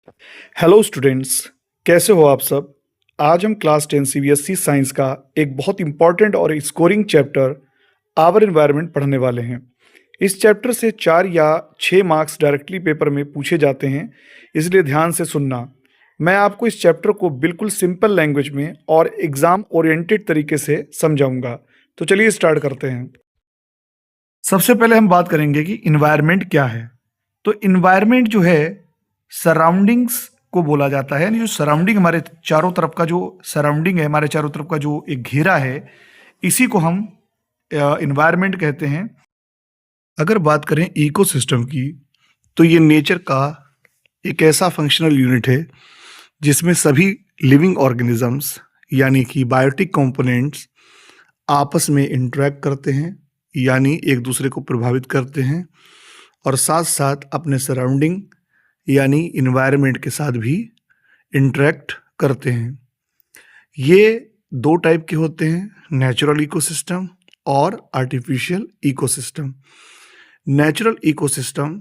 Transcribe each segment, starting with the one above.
Hello students, कैसे हो आप सब। आज हम क्लास 10 सीबीएसई साइंस का एक बहुत इंपॉर्टेंट और स्कोरिंग चैप्टर आवर एनवायरनमेंट पढ़ने वाले हैं। इस चैप्टर से 4 या 6 मार्क्स डायरेक्टली पेपर में पूछे जाते हैं, इसलिए ध्यान से सुनना। मैं आपको इस चैप्टर को बिल्कुल सिंपल लैंग्वेज में और एग्जाम ओरिएंटेड तरीके से समझाऊंगा। तो चलिए स्टार्ट करते हैं। सबसे पहले हम बात करेंगे कि इन्वायरमेंट क्या है। तो इन्वायरमेंट जो है सराउंडिंग्स को बोला जाता है, यानी जो सराउंडिंग हमारे चारों तरफ का जो सराउंडिंग है, हमारे चारों तरफ का जो एक घेरा है, इसी को हम इन्वायरमेंट कहते हैं। अगर बात करें इकोसिस्टम की, तो ये नेचर का एक ऐसा फंक्शनल यूनिट है जिसमें सभी लिविंग ऑर्गेनिजम्स यानी कि बायोटिक कंपोनेंट्स आपस में इंटरेक्ट करते हैं, यानी एक दूसरे को प्रभावित करते हैं और साथ साथ अपने सराउंडिंग यानी इन्वायरमेंट के साथ भी इंटरेक्ट करते हैं। ये दो टाइप के होते हैं, नेचुरल इकोसिस्टम और आर्टिफिशियल इकोसिस्टम। नेचुरल इकोसिस्टम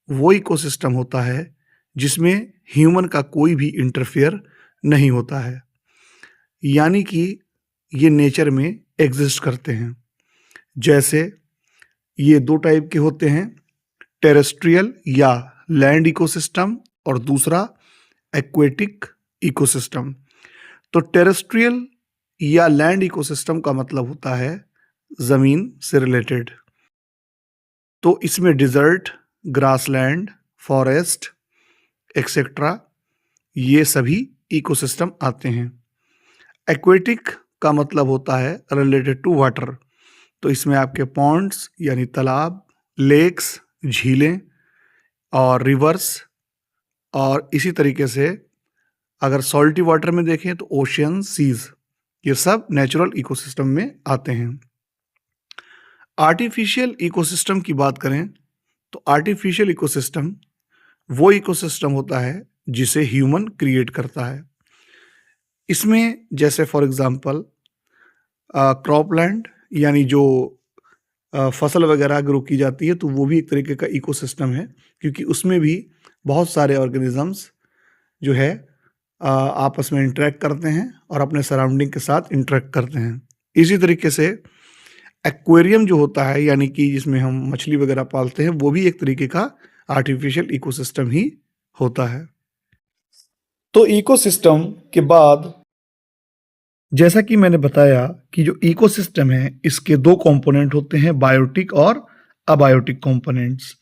वो इकोसिस्टम होता है जिसमें ह्यूमन का कोई भी इंटरफेयर नहीं होता है, यानी कि ये नेचर में एग्जिस्ट करते हैं। जैसे ये दो टाइप के होते हैं, टेरेस्ट्रियल या लैंड इकोसिस्टम और दूसरा एक्वेटिक इकोसिस्टम। तो टेरेस्ट्रियल या लैंड इकोसिस्टम का मतलब होता है ज़मीन से रिलेटेड। तो इसमें डिजर्ट, ग्रासलैंड, फॉरेस्ट एक्सेट्रा ये सभी इकोसिस्टम आते हैं। एक्वेटिक का मतलब होता है रिलेटेड टू वाटर। तो इसमें आपके पॉन्ड्स यानी तालाब, लेक्स, झीलें और रिवर्स, और इसी तरीके से अगर सॉल्टी वाटर में देखें तो ओशियन, सीज, ये सब नेचुरल इकोसिस्टम में आते हैं। आर्टिफिशियल इकोसिस्टम की बात करें तो आर्टिफिशियल इकोसिस्टम वो इकोसिस्टम होता है जिसे ह्यूमन क्रिएट करता है। इसमें जैसे फॉर एग्जांपल क्रॉपलैंड यानी जो फसल वगैरह ग्रो की जाती है, तो वो भी एक तरीके का इकोसिस्टम है, क्योंकि उसमें भी बहुत सारे ऑर्गेनिजम्स जो है आपस में इंटरेक्ट करते हैं और अपने सराउंडिंग के साथ इंटरेक्ट करते हैं। इसी तरीके से एक्वेरियम जो होता है, यानी कि जिसमें हम मछली वगैरह पालते हैं, वो भी एक तरीके का आर्टिफिशियल इकोसिस्टम ही होता है। तो इकोसिस्टम के बाद जैसा कि मैंने बताया कि जो इकोसिस्टम है इसके दो कंपोनेंट होते हैं, बायोटिक और अबायोटिक कंपोनेंट्स।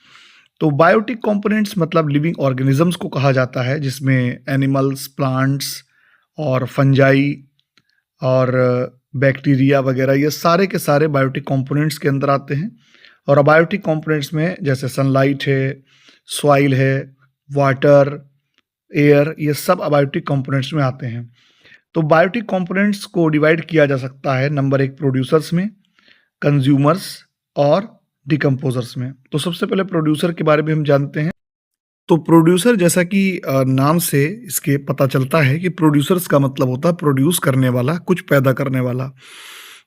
तो बायोटिक कंपोनेंट्स मतलब लिविंग ऑर्गेनिजम्स को कहा जाता है, जिसमें एनिमल्स, प्लांट्स और फंजाई और बैक्टीरिया वगैरह ये सारे के सारे बायोटिक कंपोनेंट्स के अंदर आते हैं। और अबायोटिक कंपोनेंट्स में जैसे सनलाइट है, सॉइल है, वाटर, एयर, ये सब अबायोटिक कंपोनेंट्स में आते हैं। तो बायोटिक कंपोनेंट्स को डिवाइड किया जा सकता है नंबर एक प्रोड्यूसर्स में, कंज्यूमर्स और डिकम्पोजर्स में। तो सबसे पहले प्रोड्यूसर के बारे में हम जानते हैं। तो प्रोड्यूसर जैसा कि नाम से इसके पता चलता है कि प्रोड्यूसर्स का मतलब होता है प्रोड्यूस करने वाला, कुछ पैदा करने वाला।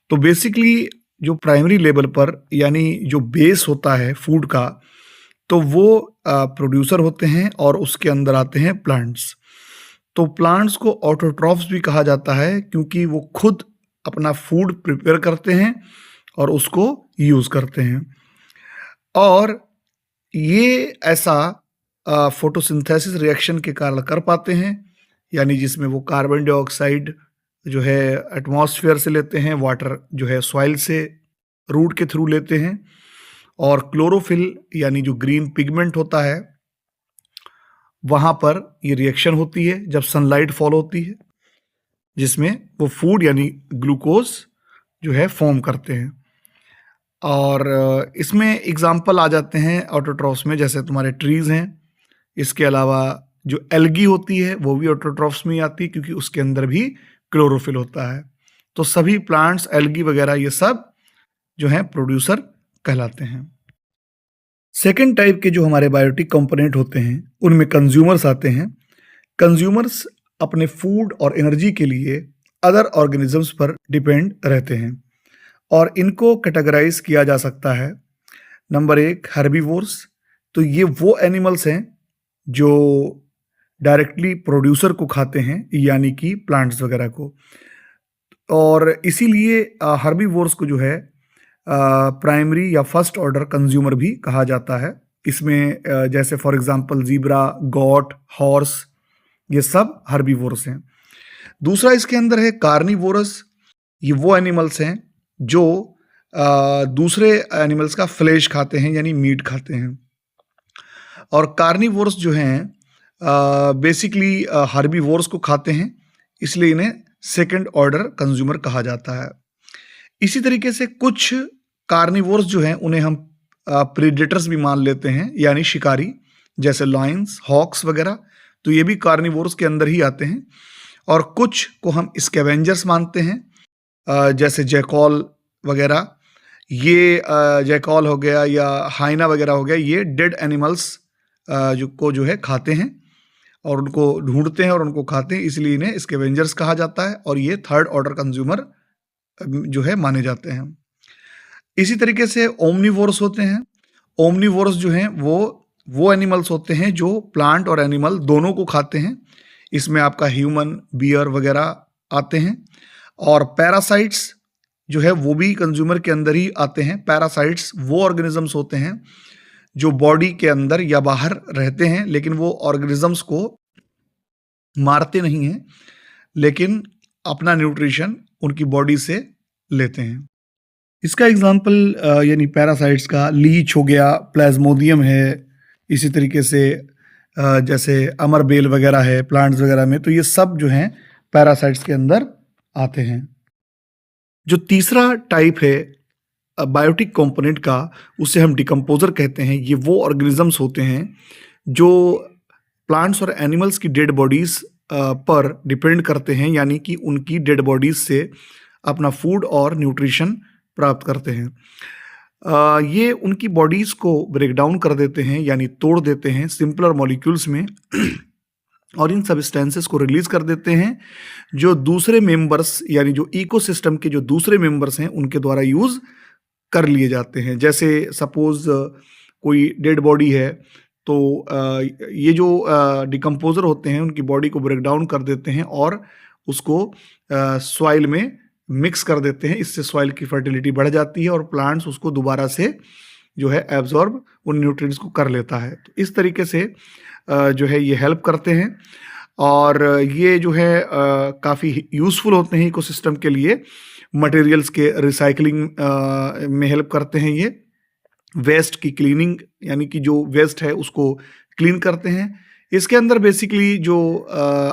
तो बेसिकली जो प्राइमरी लेवल पर यानी जो बेस होता है फूड का, तो वो प्रोड्यूसर होते हैं और उसके अंदर आते हैं प्लांट्स। तो प्लांट्स को ऑटोट्रॉफ्स भी कहा जाता है, क्योंकि वो खुद अपना फूड प्रिपेयर करते हैं और उसको यूज़ करते हैं। और ये ऐसा फोटोसिंथेसिस रिएक्शन के कारण कर पाते हैं, यानी जिसमें वो कार्बन डाइऑक्साइड जो है एटमॉस्फेयर से लेते हैं, वाटर जो है सॉइल से रूट के थ्रू लेते हैं, और क्लोरोफिल यानी जो ग्रीन पिगमेंट होता है वहाँ पर ये रिएक्शन होती है जब सनलाइट फॉल होती है, जिसमें वो फूड यानी ग्लूकोज जो है फॉर्म करते हैं। और इसमें एग्जाम्पल आ जाते हैं ऑटोट्रॉफ्स में, जैसे तुम्हारे ट्रीज़ हैं। इसके अलावा जो एल्गी होती है वो भी ऑटोट्रॉफ्स में ही आती है, क्योंकि उसके अंदर भी क्लोरोफिल होता है। तो सभी प्लांट्स, एल्गी वगैरह ये सब जो हैं प्रोड्यूसर कहलाते हैं। सेकेंड टाइप के जो हमारे बायोटिक कंपोनेंट होते हैं उनमें कंज्यूमर्स आते हैं। कंज्यूमर्स अपने फूड और एनर्जी के लिए अदर ऑर्गेनिजम्स पर डिपेंड रहते हैं, और इनको कैटेगराइज किया जा सकता है। नंबर एक, हर्बीवोर्स। तो ये वो एनिमल्स हैं जो डायरेक्टली प्रोड्यूसर को खाते हैं, यानी कि प्लांट्स वगैरह को। और इसीलिए हर्बीवोर्स को जो है प्राइमरी या फर्स्ट ऑर्डर कंज्यूमर भी कहा जाता है। इसमें जैसे for example zebra, got, horse, ये सब हर्बीवोर्स हैं। दूसरा इसके अंदर है कार्निवोरस। ये वो एनिमल्स हैं जो दूसरे एनिमल्स का फ्लेश खाते हैं, यानी मीट खाते हैं। और कार्निवोर्स जो हैं बेसिकली हर्बीवोर्स को खाते हैं, इसलिए इन्हें सेकंड ऑर्डर कंज्यूमर कहा जाता है। इसी तरीके से कुछ कार्निवोर्स जो हैं उन्हें हम प्रेडेटर्स भी मान लेते हैं, यानी शिकारी, जैसे लायंस, हॉक्स वगैरह, तो ये भी कार्निवोर्स के अंदर ही आते हैं। और कुछ को हम स्कैवेंजर्स मानते हैं, जैसे जैकॉल वगैरह। ये जैकॉल हो गया या हाइना वगैरह हो गया, ये डेड एनिमल्स जो है खाते हैं और उनको ढूंढते हैं और उनको खाते हैं, इसलिए इन्हें स्कैवेंजर्स कहा जाता है। और ये थर्ड ऑर्डर कंज्यूमर जो है माने जाते हैं। इसी तरीके से ओमनीवोरस होते हैं। ओमनीवोरस जो हैं वो एनिमल्स होते हैं जो प्लांट और एनिमल दोनों को खाते हैं। इसमें आपका ह्यूमन, बियर वगैरह आते हैं। और पैरासाइट्स जो है वो भी कंज्यूमर के अंदर ही आते हैं। पैरासाइट्स वो ऑर्गेनिजम्स होते हैं जो बॉडी के अंदर या बाहर रहते हैं, लेकिन वो ऑर्गेनिजम्स को मारते नहीं हैं, लेकिन अपना न्यूट्रिशन उनकी बॉडी से लेते हैं। इसका एग्जाम्पल यानी पैरासाइट्स का लीच हो गया, प्लाज्मोडियम है, इसी तरीके से जैसे अमरबेल वगैरह है प्लांट्स वगैरह में, तो ये सब जो हैं पैरासाइट्स के अंदर आते हैं। जो तीसरा टाइप है बायोटिक कंपोनेंट का, उसे हम डिकम्पोजर कहते हैं। ये वो ऑर्गेनिजम्स होते हैं जो प्लांट्स और एनिमल्स की डेड बॉडीज़ पर डिपेंड करते हैं, यानी कि उनकी डेड बॉडीज़ से अपना फूड और न्यूट्रिशन प्राप्त करते हैं। ये उनकी बॉडीज़ को ब्रेक डाउन कर देते हैं, यानी तोड़ देते हैं सिंपलर मॉलिक्यूल्स में और इन सब्सटेंसेस को रिलीज कर देते हैं, जो दूसरे मेंबर्स यानी जो इकोसिस्टम के जो दूसरे मेंबर्स हैं उनके द्वारा यूज़ कर लिए जाते हैं। जैसे सपोज कोई डेड बॉडी है, तो ये जो डिकम्पोजर होते हैं उनकी बॉडी को ब्रेक डाउन कर देते हैं और उसको सॉइल में मिक्स कर देते हैं। इससे सॉइल की फर्टिलिटी बढ़ जाती है और प्लांट्स उसको दोबारा से जो है एब्जॉर्ब उन न्यूट्रिएंट्स को कर लेता है। तो इस तरीके से जो है ये हेल्प करते हैं और ये जो है काफ़ी यूज़फुल होते हैं इकोसिस्टम के लिए। मटेरियल्स के रिसाइकलिंग में हेल्प करते हैं ये। वेस्ट की क्लीनिंग, यानी कि जो वेस्ट है उसको क्लीन करते हैं। इसके अंदर बेसिकली जो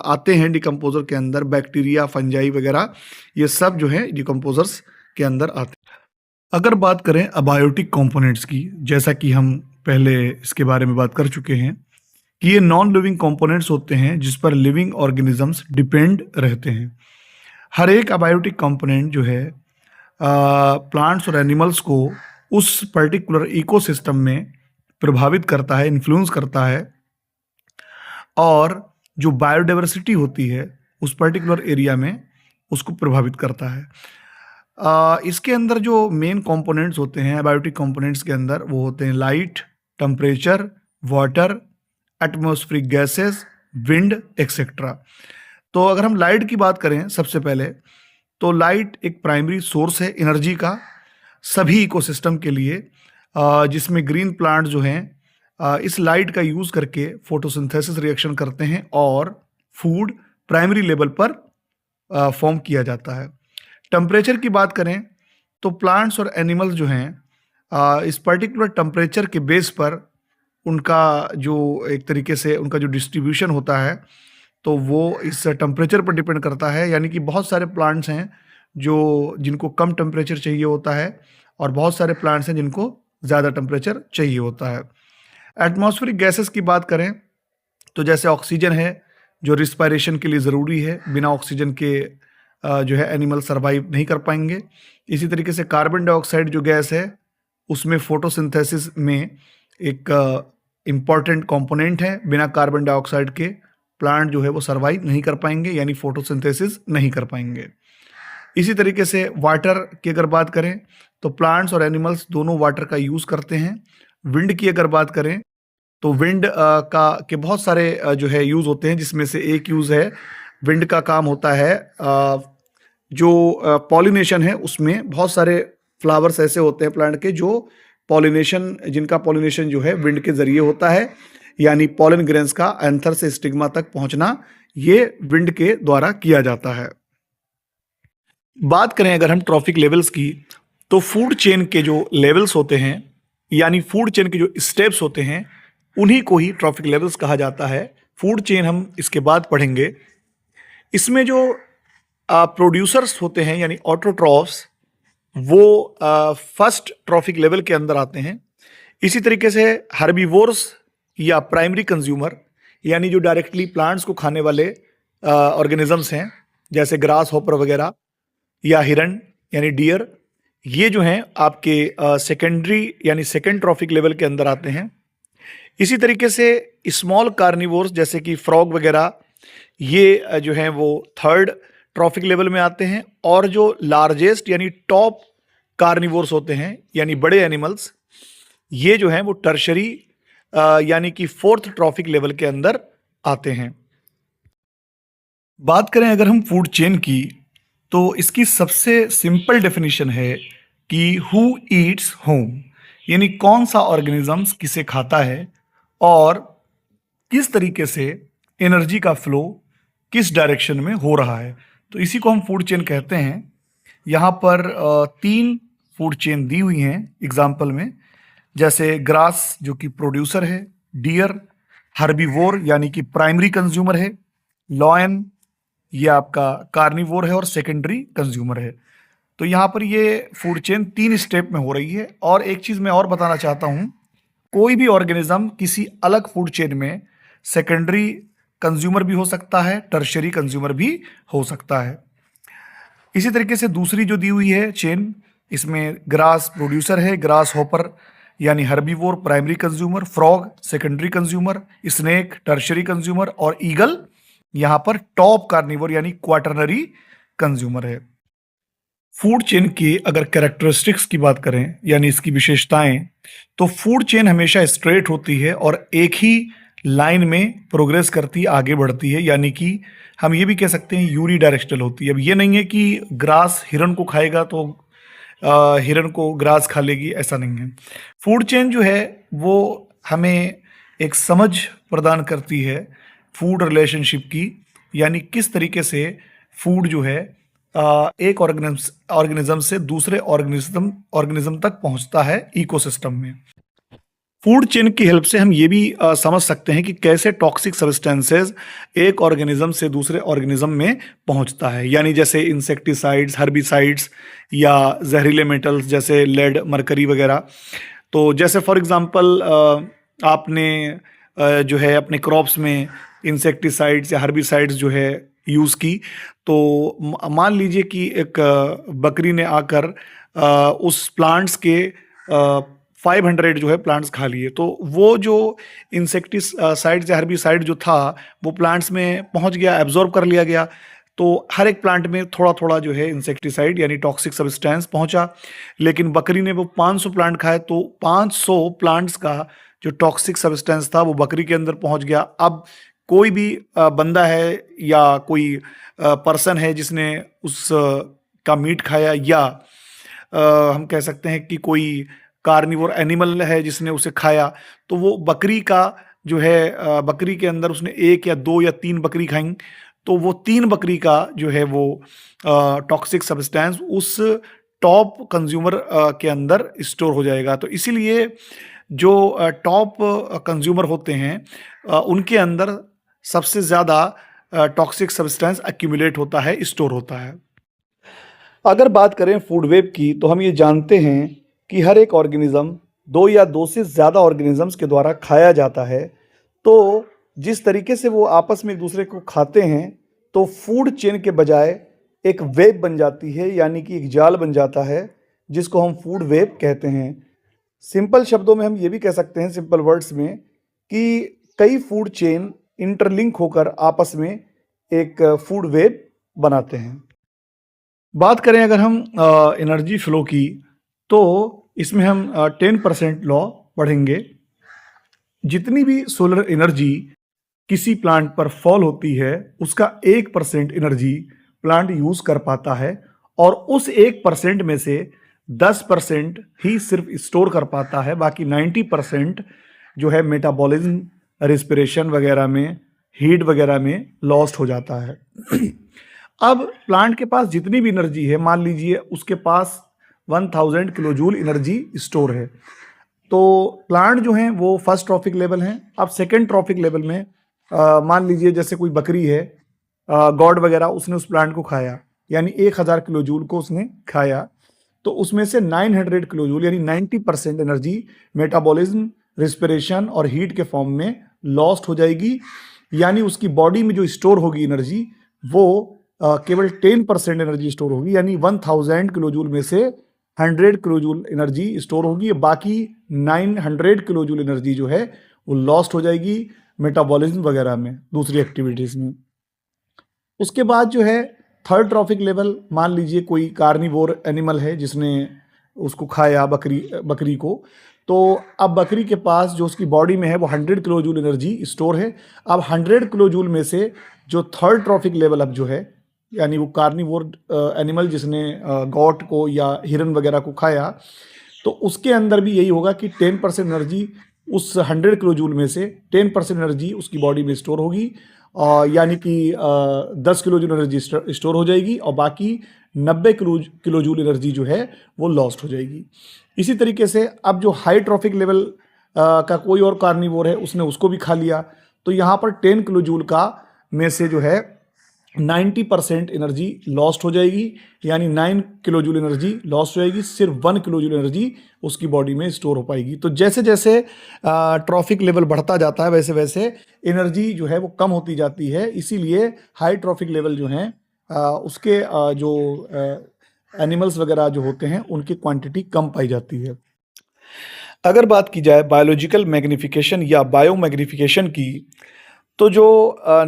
आते हैं डिकम्पोजर के अंदर बैक्टीरिया, फंजाई वगैरह, ये सब जो है डिकम्पोजर्स के अंदर आते हैं। अगर बात करें अबायोटिक कंपोनेंट्स की, जैसा कि हम पहले इसके बारे में बात कर चुके हैं कि ये नॉन लिविंग कंपोनेंट्स होते हैं जिस पर लिविंग ऑर्गेनिजम्स डिपेंड रहते हैं। हर एक अबायोटिक कंपोनेंट जो है प्लांट्स और एनिमल्स को उस पर्टिकुलर इकोसिस्टम में प्रभावित करता है, इन्फ्लुएंस करता है, और जो बायोडाइवर्सिटी होती है उस पर्टिकुलर एरिया में उसको प्रभावित करता है। इसके अंदर जो मेन कंपोनेंट्स होते हैं अबायोटिक कंपोनेंट्स के अंदर, वो होते हैं light, temperature, water, atmospheric gases, wind etcetera. तो अगर हम लाइट की बात करें सबसे पहले, तो लाइट एक प्राइमरी सोर्स है एनर्जी का सभी इकोसिस्टम के लिए, जिसमें ग्रीन प्लांट जो हैं इस लाइट का यूज़ करके फोटोसिंथेसिस रिएक्शन करते हैं और फूड प्राइमरी लेवल पर फॉर्म किया जाता है। टेम्परेचर की बात करें तो प्लांट्स और एनिमल्स जो हैं इस पर्टिकुलर टेम्परेचर के बेस पर उनका जो एक तरीके से उनका जो डिस्ट्रीब्यूशन होता है, तो वो इस टेम्परेचर पर डिपेंड करता है। यानी कि बहुत सारे प्लांट्स हैं जिनको कम टेम्परेचर चाहिए होता है और बहुत सारे प्लांट्स हैं जिनको ज़्यादा टेम्परेचर चाहिए होता है। एटमॉस्फेरिक गैसेस की बात करें तो जैसे ऑक्सीजन है जो रिस्पायरेशन के लिए ज़रूरी है, बिना ऑक्सीजन के जो है एनिमल सर्वाइव नहीं कर पाएंगे। इसी तरीके से कार्बन डाइऑक्साइड जो गैस है उसमें फोटोसिंथेसिस में एक इम्पॉर्टेंट कंपोनेंट है। बिना कार्बन डाइऑक्साइड के प्लांट जो है वो सर्वाइव नहीं कर पाएंगे, यानी फोटोसिंथेसिस नहीं कर पाएंगे। इसी तरीके से वाटर की अगर बात करें तो प्लांट्स और एनिमल्स दोनों वाटर का यूज़ करते हैं। विंड की अगर बात करें तो विंड का के बहुत सारे जो है यूज़ होते हैं, जिसमें से एक यूज़ है विंड का काम होता है जो पॉलिनेशन है, उसमें बहुत सारे फ्लावर्स ऐसे होते हैं प्लांट के जो पॉलिनेशन जिनका पॉलिनेशन जो है विंड के ज़रिए होता है, यानी पॉलन ग्रेन्स का एंथर से स्टिग्मा तक पहुंचना ये विंड के द्वारा किया जाता है। बात करें अगर हम ट्रॉफिक लेवल्स की, तो फूड चेन के जो लेवल्स होते हैं, यानी फूड चेन के जो स्टेप्स होते हैं, उन्हीं को ही ट्रॉफिक लेवल्स कहा जाता है। फूड चेन हम इसके बाद पढ़ेंगे। इसमें जो प्रोड्यूसर्स होते हैं यानी ऑटोट्रॉफ्स, वो फर्स्ट ट्रॉफिक लेवल के अंदर आते हैं। इसी तरीके से हर्बीवोर्स या प्राइमरी कंज्यूमर, यानी जो डायरेक्टली प्लांट्स को खाने वाले ऑर्गेनिजम्स हैं, जैसे ग्रास हॉपर वगैरह या हिरन यानी डियर, ये जो हैं आपके सेकेंडरी यानी सेकेंड ट्रॉफिक लेवल के अंदर आते हैं। इसी तरीके से स्मॉल कार्निवोर्स जैसे कि फ्रॉग वगैरह, ये जो हैं वो थर्ड ट्रॉफिक लेवल में आते हैं। और जो लार्जेस्ट यानी टॉप कार्निवोर्स होते हैं यानी बड़े एनिमल्स, ये जो हैं वो टर्शरी यानी कि फोर्थ ट्रॉफिक लेवल के अंदर आते हैं। बात करें अगर हम फूड चेन की, तो इसकी सबसे सिंपल डेफिनेशन है कि हु ईट्स होम, यानी कौन सा ऑर्गेनिजम्स किसे खाता है और किस तरीके से एनर्जी का फ्लो किस डायरेक्शन में हो रहा है, तो इसी को हम फूड चेन कहते हैं। यहाँ पर 3 फूड चेन दी हुई हैं एग्जाम्पल में, जैसे ग्रास जो कि प्रोड्यूसर है, डियर हर्बीवोर यानी कि प्राइमरी कंज्यूमर है, लॉयन ये आपका कार्निवोर है और सेकेंडरी कंज्यूमर है। तो यहाँ पर ये फूड चेन 3 स्टेप में हो रही है। और एक चीज़ मैं और बताना चाहता हूँ, कोई भी ऑर्गेनिज्म किसी अलग फूड चेन में सेकेंडरी कंज्यूमर भी हो सकता है, टर्शरी कंज्यूमर भी हो सकता है। इसी तरीके से दूसरी जो दी हुई है चेन, इसमें ग्रास प्रोड्यूसर है, ग्रास हॉपर यानी herbivore primary consumer, frog secondary consumer, snake tertiary consumer और ईगल यहाँ पर टॉप कार्निवोर यानी क्वाटरनरी कंज्यूमर है। फूड चेन की अगर कैरेक्टरिस्टिक्स की बात करें यानी इसकी विशेषताएं, तो फूड चेन हमेशा स्ट्रेट होती है और एक ही लाइन में प्रोग्रेस करती है, आगे बढ़ती है, यानी कि हम ये भी कह सकते हैं यूनी डायरेक्शनल होती है। अब ये नहीं है कि ग्रास हिरन को खाएगा तो हिरन को ग्रास खा लेगी, ऐसा नहीं है। फूड चेन जो है वो हमें एक समझ प्रदान करती है फूड रिलेशनशिप की, यानी किस तरीके से फूड जो है एक ऑर्गेनिज्म से दूसरे ऑर्गेनिज्म तक पहुंचता है इकोसिस्टम में। फूड चेन की हेल्प से हम ये भी समझ सकते हैं कि कैसे टॉक्सिक सब्सटेंसेस एक ऑर्गेनिज्म से दूसरे ऑर्गेनिज्म में पहुंचता है, यानी जैसे इंसेक्टिसाइड्स, हर्बिसाइड्स या जहरीले मेटल्स जैसे लेड, मरकरी वगैरह। तो जैसे फॉर एग्जांपल आपने जो है अपने क्रॉप्स में इंसेक्टिसाइड्स या हर्बिसाइड्स जो है यूज़ की, तो मान लीजिए कि एक बकरी ने आकर उस प्लांट्स के 500 जो है प्लांट्स खा लिए, तो वो जो इंसेक्टिसाइड या हर्बिसाइड जो था वो प्लांट्स में पहुंच गया, एब्जॉर्ब कर लिया गया। तो हर एक प्लांट में थोड़ा थोड़ा जो है इंसेक्टिसाइड यानी टॉक्सिक सब्सटेंस पहुंचा। लेकिन बकरी ने वो 500 प्लांट खाए, तो 500 प्लांट्स का जो टॉक्सिक सब्सटेंस था वो बकरी के अंदर पहुंच गया। अब कोई भी बंदा है या कोई पर्सन है जिसने उस का मीट खाया, या हम कह सकते हैं कि कोई कार्निवोर एनिमल है जिसने उसे खाया, तो वो बकरी का जो है बकरी के अंदर उसने 1 या 2 या 3 बकरी खाई, तो वो 3 बकरी का जो है वो टॉक्सिक सब्सटेंस उस टॉप कंज्यूमर के अंदर स्टोर हो जाएगा। तो इसीलिए जो टॉप कंज्यूमर होते हैं उनके अंदर सबसे ज़्यादा टॉक्सिक सब्सटेंस एक्यूमुलेट होता है, स्टोर होता है। अगर बात करें फूड वेब की, तो हम ये जानते हैं कि हर एक ऑर्गेनिज्म 2 या 2 से ज़्यादा ऑर्गेनिजम्स के द्वारा खाया जाता है। तो जिस तरीके से वो आपस में एक दूसरे को खाते हैं, तो फूड चेन के बजाय एक वेब बन जाती है, यानी कि एक जाल बन जाता है, जिसको हम फूड वेब कहते हैं। सिंपल शब्दों में हम ये भी कह सकते हैं, सिंपल वर्ड्स में, कि कई फूड चेन इंटरलिंक होकर आपस में एक फूड वेब बनाते हैं। बात करें अगर हम एनर्जी फ्लो की, तो इसमें हम 10% लॉ पढ़ेंगे, जितनी भी सोलर एनर्जी किसी प्लांट पर फॉल होती है उसका 1% एनर्जी प्लांट यूज कर पाता है और उस 1% में से 10% ही सिर्फ स्टोर कर पाता है, बाकी 90% जो है मेटाबॉलिज्म, रिस्पिरेशन वगैरह में, हीट वगैरह में लॉस्ट हो जाता है। अब प्लांट के पास जितनी भी एनर्जी है, मान लीजिए उसके पास 1000 किलो जूल एनर्जी स्टोर है, तो प्लांट जो है वो फर्स्ट ट्रॉफिक लेवल है। अब सेकेंड ट्रॉफिक लेवल में मान लीजिए जैसे कोई बकरी है, गॉड वगैरह, उसने उस प्लांट को खाया, यानी 1000 किलो जूल को उसने खाया, तो उसमें से 900 किलो जूल यानी 90% एनर्जी मेटाबॉलिज्म, रिस्पिरेशन और हीट के फॉर्म में लॉस्ट हो जाएगी। यानी उसकी बॉडी में जो स्टोर होगी एनर्जी वो केवल 10% एनर्जी स्टोर होगी, यानी 1000 किलो जूल में से 100 किलो जूल एनर्जी स्टोर होगी, बाकी 900 किलो जूल एनर्जी जो है वो लॉस्ट हो जाएगी मेटाबॉलिज्म वगैरह में, दूसरी एक्टिविटीज में। उसके बाद जो है थर्ड ट्रॉफिक लेवल, मान लीजिए कोई कार्निवोर एनिमल है जिसने उसको खाया, बकरी को, तो अब बकरी के पास जो उसकी बॉडी में है वो 100 किलो जूल एनर्जी स्टोर है। अब 100 किलो जूल में से जो थर्ड ट्रॉफिक लेवल अब जो है, यानी वो कार्निवोर एनिमल जिसने गॉट को या हिरन वगैरह को खाया, तो उसके अंदर भी यही होगा कि 10% एनर्जी उस 100 किलो जूल में से 10% एनर्जी उसकी बॉडी में स्टोर होगी, यानी कि 10 किलो जूल एनर्जी स्टोर हो जाएगी और बाकी 90 किलो जूल एनर्जी जो है वो लॉस्ट हो जाएगी। इसी तरीके से अब जो हाई ट्रॉफिक लेवल का कोई और कार्निवोर है, उसने उसको भी खा लिया, तो यहाँ पर 10 किलो जूल का में से जो है 90% एनर्जी लॉस्ट हो जाएगी, यानी 9 किलो जूल एनर्जी लॉस्ट हो जाएगी, सिर्फ 1 किलो जूल एनर्जी उसकी बॉडी में स्टोर हो पाएगी। तो जैसे जैसे ट्रॉफिक लेवल बढ़ता जाता है वैसे वैसे एनर्जी जो है वो कम होती जाती है, इसीलिए हाई ट्रॉफिक लेवल जो हैं उसके जो एनिमल्स वगैरह जो होते हैं उनकी क्वांटिटी कम पाई जाती है। अगर बात की जाए बायोलॉजिकल मैग्निफिकेशन या बायो मैग्निफिकेशन की, तो जो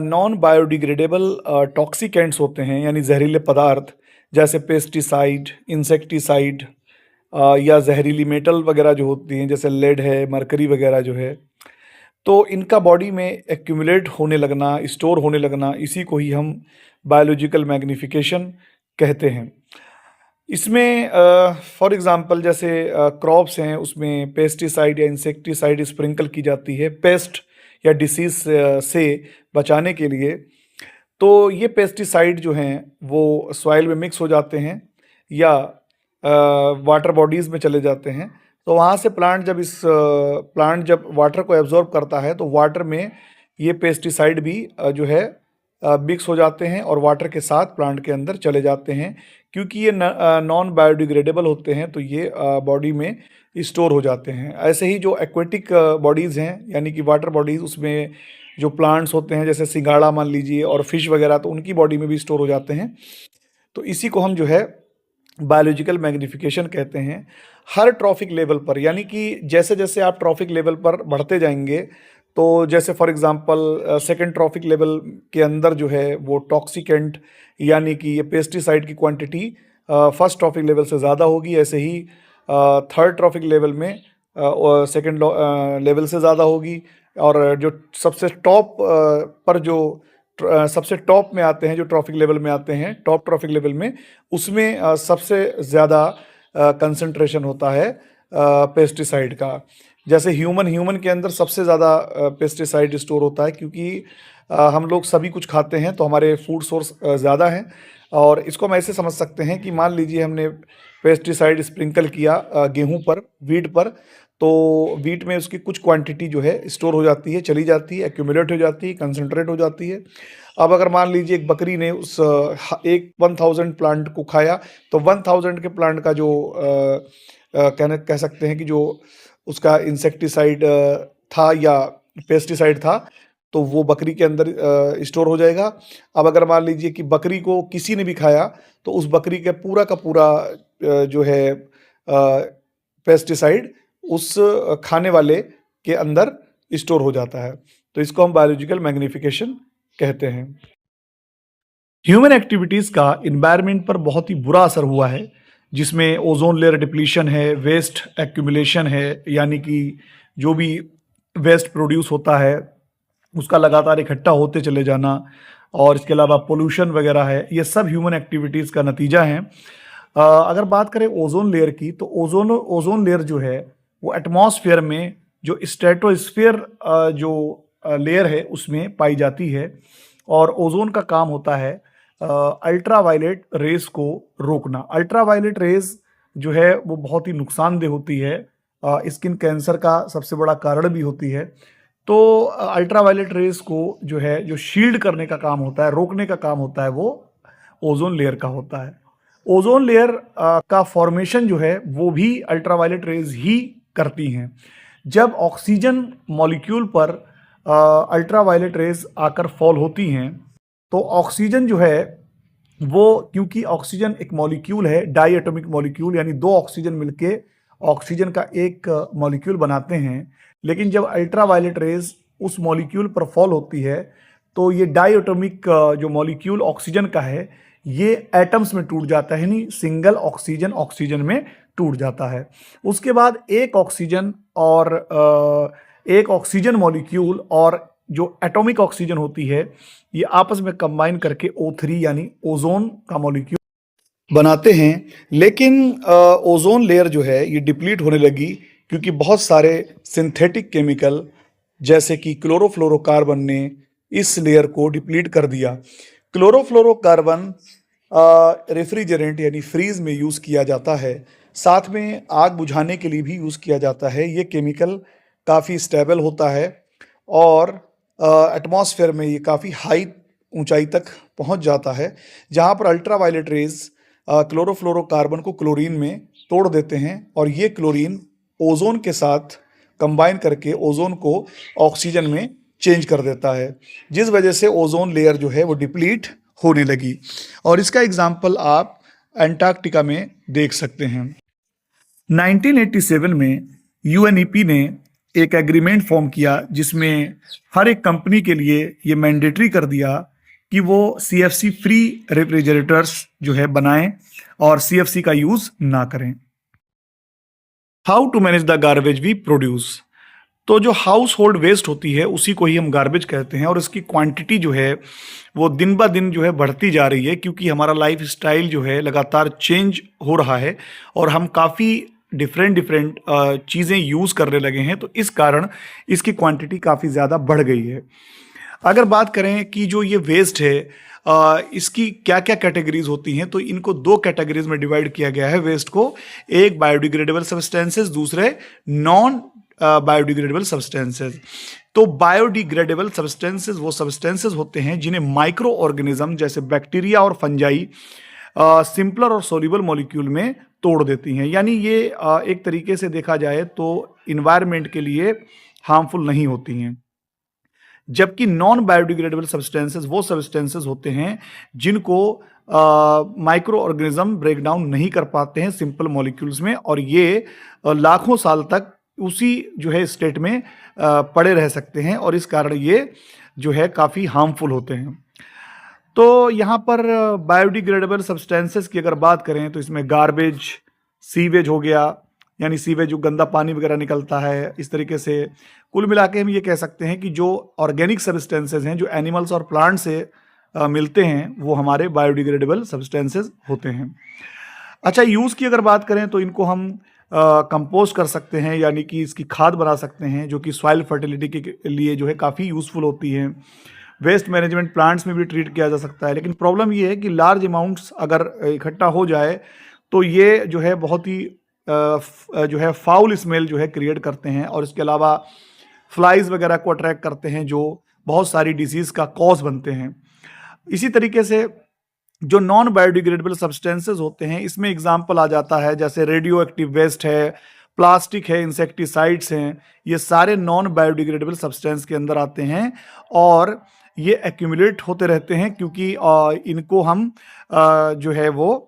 नॉन बायोडिग्रेडेबल टॉक्सिकेंट्स होते हैं, यानी जहरीले पदार्थ जैसे पेस्टिसाइड, इंसेक्टिसाइड या जहरीली मेटल वगैरह जो होती हैं, जैसे लेड है, मरकरी वगैरह जो है, तो इनका बॉडी में एक्यूमुलेट होने लगना, स्टोर होने लगना, इसी को ही हम बायोलॉजिकल मैग्निफिकेशन कहते हैं। इसमें फॉर एग्ज़ाम्पल जैसे क्रॉप्स हैं, उसमें पेस्टिसाइड या इंसेक्टिसाइड स्प्रिंकल की जाती है पेस्ट या डिसीज़ से बचाने के लिए। तो ये पेस्टिसाइड जो हैं वो सॉइल में मिक्स हो जाते हैं या वाटर बॉडीज़ में चले जाते हैं, तो वहाँ से प्लांट जब वाटर को एब्जॉर्ब करता है तो वाटर में ये पेस्टिसाइड भी जो है मिक्स हो जाते हैं और वाटर के साथ प्लांट के अंदर चले जाते हैं। क्योंकि ये नॉन बायोडिग्रेडेबल होते हैं तो ये बॉडी में स्टोर हो जाते हैं। ऐसे ही जो एक्वेटिक बॉडीज़ हैं, यानी कि वाटर बॉडीज़, उसमें जो प्लांट्स होते हैं जैसे सिंघाड़ा मान लीजिए और फिश वगैरह, तो उनकी बॉडी में भी स्टोर हो जाते हैं। तो इसी को हम जो है बायोलॉजिकल मैग्निफिकेशन कहते हैं। हर ट्रॉफिक लेवल पर, यानी कि जैसे जैसे आप ट्रॉफिक लेवल पर बढ़ते जाएंगे, तो जैसे for example second trophic level के अंदर जो है वो टॉक्सिकेंट यानी कि ये पेस्टिसाइड की क्वांटिटी फर्स्ट ट्रॉफिक लेवल से ज़्यादा होगी। ऐसे ही थर्ड ट्रॉफिक लेवल में सेकंड लेवल से ज़्यादा होगी। और जो सबसे टॉप पर जो सबसे टॉप में आते हैं, जो ट्रॉफिक लेवल में आते हैं, टॉप ट्रॉफिक लेवल में, उसमें सबसे ज़्यादा कंसंट्रेशन होता है पेस्टिसाइड का। जैसे ह्यूमन के अंदर सबसे ज़्यादा पेस्टिसाइड स्टोर होता है, क्योंकि हम लोग सभी कुछ खाते हैं तो हमारे फूड सोर्स ज़्यादा हैं। और इसको हम ऐसे समझ सकते हैं कि मान लीजिए हमने पेस्टिसाइड स्प्रिंकल किया गेहूं पर, वीट पर, तो वीट में उसकी कुछ क्वांटिटी जो है स्टोर हो जाती है, चली जाती है, एक्यूमुलेट हो जाती है, कंसंट्रेट हो जाती है। अब अगर मान लीजिए एक बकरी ने उस 1000 प्लांट को खाया, तो 1000 के प्लांट का जो कह सकते हैं कि जो उसका इंसेक्टिसाइड था या पेस्टिसाइड था, तो वो बकरी के अंदर स्टोर हो जाएगा। अब अगर मान लीजिए कि बकरी को किसी ने भी खाया, तो उस बकरी का पूरा जो है पेस्टिसाइड उस खाने वाले के अंदर स्टोर हो जाता है। तो इसको हम बायोलॉजिकल मैग्निफिकेशन कहते हैं। ह्यूमन एक्टिविटीज़ का इन्वायरमेंट पर बहुत ही बुरा असर हुआ है, जिसमें ओजोन लेयर डिप्लीशन है, वेस्ट एक्यूमुलेशन है, यानी कि जो भी वेस्ट प्रोड्यूस होता है उसका लगातार इकट्ठा होते चले जाना, और इसके अलावा पोल्यूशन वगैरह है, ये सब ह्यूमन एक्टिविटीज़ का नतीजा है। अगर बात करें ओजोन लेयर की, तो ओजोन लेयर जो है वो एटमॉस्फेयर में जो स्ट्रेटोस्फेयर जो लेयर है उसमें पाई जाती है, और ओजोन का काम होता है अल्ट्रावायलेट रेस को रोकना। अल्ट्रावायलेट रेस जो है वो बहुत ही नुकसानदेह होती है, स्किन कैंसर का सबसे बड़ा कारण भी होती है। तो अल्ट्रावायलेट रेस को जो है जो शील्ड करने का काम होता है, रोकने का काम होता है, वो ओजोन लेयर का होता है। ओजोन लेयर का फॉर्मेशन जो है वो भी अल्ट्रावायलेट रेज ही करती हैं। जब ऑक्सीजन मॉलिक्यूल पर अल्ट्रावायलेट रेज आकर फॉल होती हैं, तो ऑक्सीजन जो है वो, क्योंकि ऑक्सीजन एक मॉलिक्यूल है, डाई एटॉमिक मॉलिक्यूल, यानी दो ऑक्सीजन मिलके ऑक्सीजन का एक मॉलिक्यूल बनाते हैं। लेकिन जब अल्ट्रावायलेट रेज उस मॉलिक्यूल पर फॉल होती है, तो ये डाई एटॉमिक जो मॉलिक्यूल ऑक्सीजन का है, ये एटम्स में टूट जाता है, यानी सिंगल ऑक्सीजन ऑक्सीजन में टूट जाता है। उसके बाद एक ऑक्सीजन मॉलिक्यूल और जो एटॉमिक ऑक्सीजन होती है, ये आपस में कंबाइन करके O3 यानी ओजोन का मॉलिक्यूल बनाते हैं। लेकिन ओजोन लेयर जो है ये डिप्लीट होने लगी, क्योंकि बहुत सारे सिंथेटिक केमिकल जैसे कि क्लोरोफ्लोरोकार्बन ने इस लेयर को डिप्लीट कर दिया। क्लोरोफ्लोरोकार्बन रेफ्रिजरेंट यानी फ्रीज में यूज़ किया जाता है, साथ में आग बुझाने के लिए भी यूज़ किया जाता है। ये केमिकल काफ़ी स्टेबल होता है, और एटमॉस्फेयर में ये काफ़ी हाई ऊंचाई तक पहुंच जाता है, जहां पर अल्ट्रावायलेट रेज क्लोरोफ्लोरोकार्बन को क्लोरीन में तोड़ देते हैं, और ये क्लोरीन ओजोन के साथ कंबाइन करके ओजोन को ऑक्सीजन में चेंज कर देता है, जिस वजह से ओजोन लेयर जो है वो डिप्लीट होने लगी। और इसका एग्जाम्पल आप एंटार्क्टिका में देख सकते हैं। 1987 में यूएनईपी ने एक एग्रीमेंट फॉर्म किया, जिसमें हर एक कंपनी के लिए ये मैंडेटरी कर दिया कि वो सीएफसी फ्री रेफ्रिजरेटर्स जो है बनाएं और सीएफसी का यूज ना करें। How to manage the garbage we produce. तो जो हाउस होल्ड वेस्ट होती है उसी को ही हम गार्बेज कहते हैं, और इसकी क्वांटिटी जो है वो दिन ब दिन जो है बढ़ती जा रही है, क्योंकि हमारा लाइफ स्टाइल जो है लगातार चेंज हो रहा है, और हम काफ़ी डिफरेंट चीज़ें यूज़ करने लगे हैं, तो इस कारण इसकी क्वांटिटी काफ़ी ज़्यादा बढ़ गई है। अगर बात करें कि जो ये वेस्ट है इसकी क्या क्या कैटेगरीज होती हैं, तो इनको दो कैटेगरीज में डिवाइड किया गया है वेस्ट को। एक बायोडिग्रेडेबल सब्सटेंसेस, दूसरे नॉन बायोडिग्रेडेबल सब्सटेंसेस। तो बायोडिग्रेडेबल सब्सटेंसेस वो सब्सटेंसेस होते हैं जिन्हें माइक्रो ऑर्गेनिज्म जैसे बैक्टीरिया और फंजाई सिंपलर और सोल्यूबल मॉलिक्यूल में तोड़ देती हैं, यानी ये एक तरीके से देखा जाए तो इन्वायरमेंट के लिए हार्मफुल नहीं होती हैं। जबकि नॉन बायोडिग्रेडेबल सब्सटेंसेस वो सब्सटेंसेस होते हैं जिनको माइक्रो ऑर्गेनिज्म ब्रेक डाउन नहीं कर पाते हैं सिंपल मॉलिक्यूल्स में, और ये लाखों साल तक उसी जो है स्टेट में पड़े रह सकते हैं, और इस कारण ये जो है काफ़ी हार्मफुल होते हैं। तो यहाँ पर बायोडिग्रेडेबल सब्सटेंसेस की अगर बात करें तो इसमें गार्बेज, सीवेज हो गया, यानी सीवेज जो गंदा पानी वगैरह निकलता है, इस तरीके से कुल मिला के हम ये कह सकते हैं कि जो ऑर्गेनिक सब्सटेंसेस हैं जो एनिमल्स और प्लांट से मिलते हैं वो हमारे बायोडिग्रेडेबल सब्सटेंसेस होते हैं। अच्छा, यूज़ की अगर बात करें तो इनको हम कंपोस्ट कर सकते हैं, यानी कि इसकी खाद बना सकते हैं, जो कि सॉइल फर्टिलिटी के लिए जो है काफ़ी यूज़फुल होती है। वेस्ट मैनेजमेंट प्लांट्स में भी ट्रीट किया जा सकता है, लेकिन प्रॉब्लम ये है कि लार्ज अमाउंट्स अगर इकट्ठा हो जाए तो ये जो है बहुत ही जो है फाउल स्मेल जो है क्रिएट करते हैं, और इसके अलावा फ्लाइज वगैरह को अट्रैक्ट करते हैं जो बहुत सारी डिजीज़ का कॉज बनते हैं। इसी तरीके से जो नॉन बायोडिग्रेडेबल सब्सटेंसेस होते हैं, इसमें एग्जाम्पल आ जाता है जैसे रेडियो एक्टिव वेस्ट है, प्लास्टिक है, इंसेक्टिसाइड्स हैं, ये सारे नॉन बायोडिग्रेडेबल सब्सटेंस के अंदर आते हैं, और ये एक्यूमुलेट होते रहते हैं, क्योंकि इनको हम जो है वो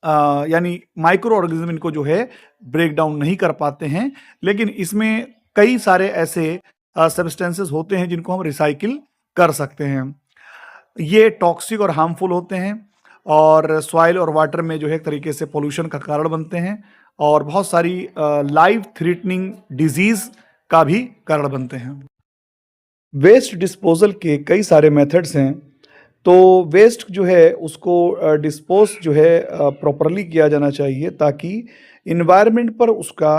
यानी माइक्रो ऑर्गेनिज्म इनको जो है ब्रेक डाउन नहीं कर पाते हैं। लेकिन इसमें कई सारे ऐसे सब्सटेंसेस होते हैं जिनको हम रिसाइकिल कर सकते हैं। ये टॉक्सिक और हार्मफुल होते हैं, और सॉइल और वाटर में जो है एक तरीके से पोल्यूशन का कारण बनते हैं, और बहुत सारी लाइफ थ्रेटनिंग डिजीज़ का भी कारण बनते हैं। वेस्ट डिस्पोजल के कई सारे मेथड्स हैं। तो वेस्ट जो है उसको डिस्पोज जो है प्रॉपरली किया जाना चाहिए, ताकि इन्वायरमेंट पर उसका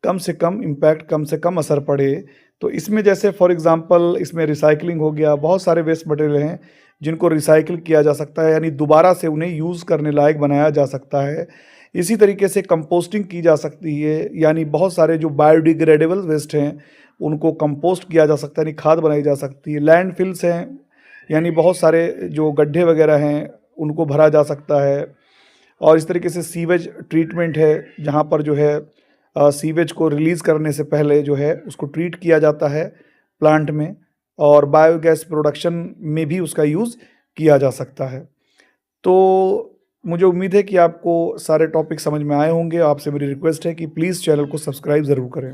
कम से कम इम्पैक्ट, कम से कम असर पड़े। तो इसमें जैसे फॉर एग्जांपल इसमें रिसाइकलिंग हो गया, बहुत सारे वेस्ट मटेरियल हैं जिनको रिसाइकिल किया जा सकता है, यानी दोबारा से उन्हें यूज़ करने लायक बनाया जा सकता है। इसी तरीके से कंपोस्टिंग की जा सकती है, यानी बहुत सारे जो बायोडिग्रेडेबल वेस्ट हैं उनको कंपोस्ट किया जा सकता है, यानी खाद बनाई जा सकती है। लैंडफिल्स हैं, यानी बहुत सारे जो गड्ढे वगैरह हैं उनको भरा जा सकता है। और इस तरीके से सीवेज ट्रीटमेंट है, जहाँ पर जो है सीवेज को रिलीज़ करने से पहले जो है उसको ट्रीट किया जाता है प्लांट में, और बायोगैस प्रोडक्शन में भी उसका यूज़ किया जा सकता है। तो मुझे उम्मीद है कि आपको सारे टॉपिक समझ में आए होंगे। आपसे मेरी रिक्वेस्ट है कि प्लीज़ चैनल को सब्सक्राइब ज़रूर करें।